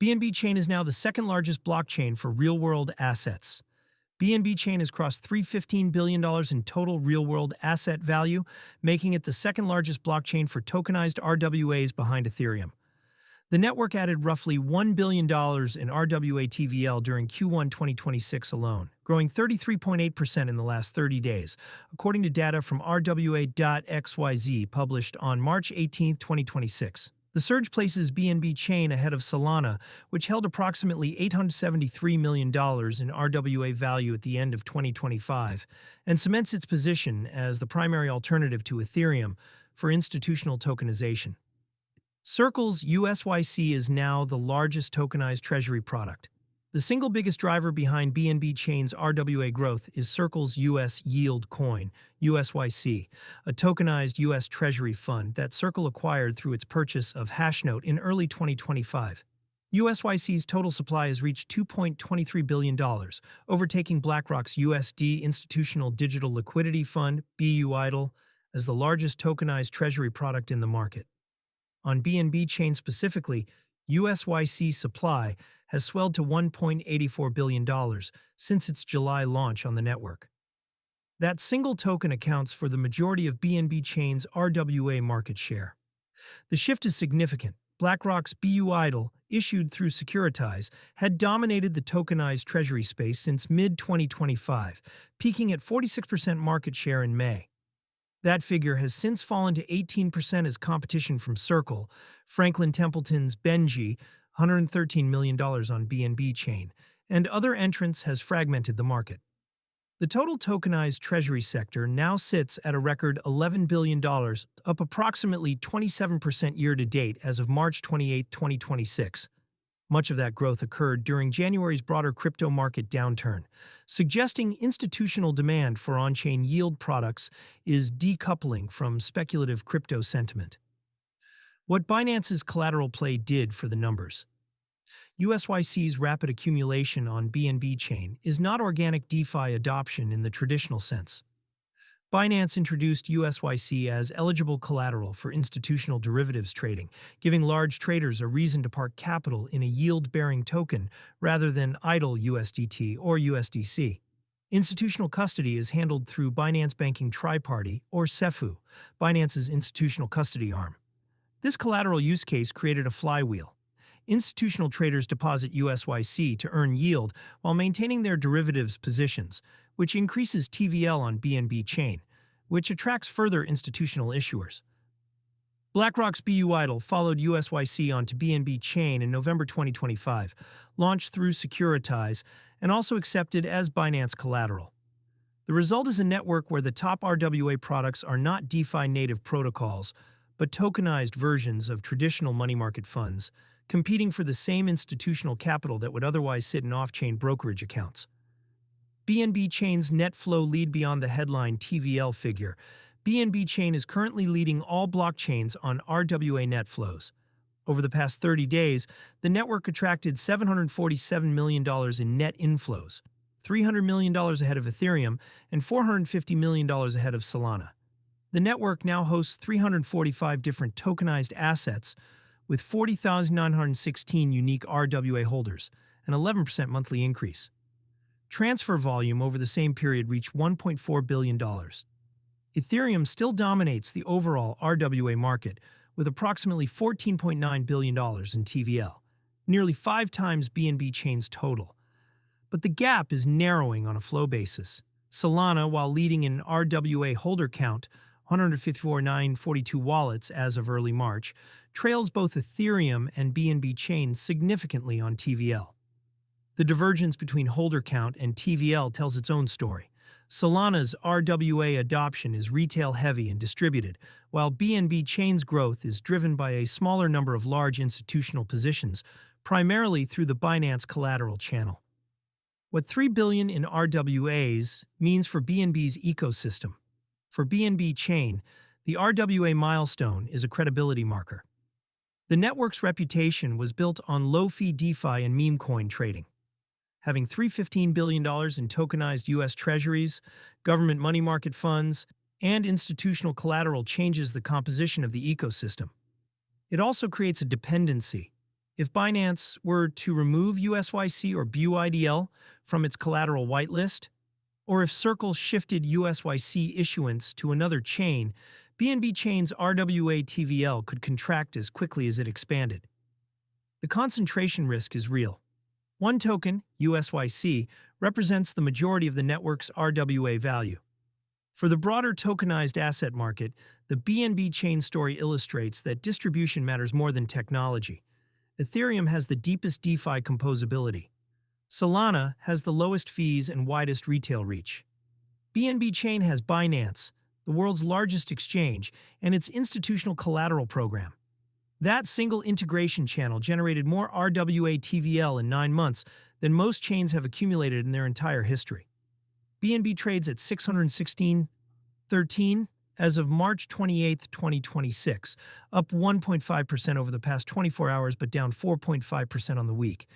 BNB Chain is now the second largest blockchain for real-world assets. BNB Chain has crossed $315 billion in total real-world asset value, making it the second largest blockchain for tokenized RWAs behind Ethereum. The network added roughly $1 billion in RWA TVL during Q1 2026 alone, growing 33.8% in the last 30 days, according to data from RWA.xyz published on March 18, 2026. The surge places BNB Chain ahead of Solana, which held approximately $873 million in RWA value at the end of 2025, and cements its position as the primary alternative to Ethereum for institutional tokenization. Circle's USYC is now the largest tokenized treasury product. The single biggest driver behind BNB Chain's RWA growth is Circle's US Yield Coin, USYC, a tokenized US Treasury fund that Circle acquired through its purchase of Hashnote in early 2025. USYC's total supply has reached $2.23 billion, overtaking BlackRock's USD Institutional Digital Liquidity Fund, BUIDL, as the largest tokenized treasury product in the market. On BNB Chain specifically, USYC supply has swelled to $1.84 billion since its July launch on the network. That single token accounts for the majority of BNB Chain's RWA market share. The shift is significant. BlackRock's BUIDL, issued through Securitize, had dominated the tokenized treasury space since mid-2025, peaking at 46% market share in May. That figure has since fallen to 18% as competition from Circle, Franklin Templeton's Benji, $113 million on BNB Chain, and other entrants has fragmented the market. The total tokenized treasury sector now sits at a record $11 billion, up approximately 27% year-to-date as of March 28, 2026. Much of that growth occurred during January's broader crypto market downturn, suggesting institutional demand for on-chain yield products is decoupling from speculative crypto sentiment. What Binance's collateral play did for the numbers. USYC's rapid accumulation on BNB Chain is not organic DeFi adoption in the traditional sense. Binance introduced USYC as eligible collateral for institutional derivatives trading, giving large traders a reason to park capital in a yield-bearing token rather than idle USDT or USDC. Institutional custody is handled through Binance Banking Triparty, or SEFU, Binance's institutional custody arm. This collateral use case created a flywheel. Institutional traders deposit USYC to earn yield while maintaining their derivatives positions, which increases TVL on BNB Chain, which attracts further institutional issuers. BlackRock's BUIDL followed USYC onto BNB Chain in November 2025, launched through Securitize, and also accepted as Binance collateral. The result is a network where the top RWA products are not DeFi-native protocols, but tokenized versions of traditional money market funds, competing for the same institutional capital that would otherwise sit in off-chain brokerage accounts. BNB Chain's net flow lead beyond the headline TVL figure. BNB Chain is currently leading all blockchains on RWA net flows. Over the past 30 days, the network attracted $747 million in net inflows, $300 million ahead of Ethereum and $450 million ahead of Solana. The network now hosts 345 different tokenized assets with 40,916 unique RWA holders, an 11% monthly increase. Transfer volume over the same period reached $1.4 billion. Ethereum still dominates the overall RWA market with approximately $14.9 billion in TVL, nearly 5 times BNB Chain's total. But the gap is narrowing on a flow basis. Solana, while leading in RWA holder count, 154,942 wallets as of early March, trails both Ethereum and BNB Chain significantly on TVL. The divergence between holder count and TVL tells its own story. Solana's RWA adoption is retail-heavy and distributed, while BNB Chain's growth is driven by a smaller number of large institutional positions, primarily through the Binance collateral channel. What $3 billion in RWAs means for BNB's ecosystem. For BNB Chain, the RWA milestone is a credibility marker. The network's reputation was built on low-fee DeFi and meme coin trading. Having $315 billion in tokenized U.S. treasuries, government money market funds, and institutional collateral changes the composition of the ecosystem. It also creates a dependency. If Binance were to remove USYC or BUIDL from its collateral whitelist, or if Circle shifted USYC issuance to another chain, BNB Chain's RWA TVL could contract as quickly as it expanded. The concentration risk is real. One token, USYC, represents the majority of the network's RWA value. For the broader tokenized asset market, the BNB Chain story illustrates that distribution matters more than technology. Ethereum has the deepest DeFi composability. Solana has the lowest fees and widest retail reach. BNB Chain has Binance, the world's largest exchange, and its institutional collateral program. That single integration channel generated more RWA TVL in 9 months than most chains have accumulated in their entire history. BNB trades at 616.13 as of March 28, 2026, up 1.5% over the past 24 hours but down 4.5% on the week.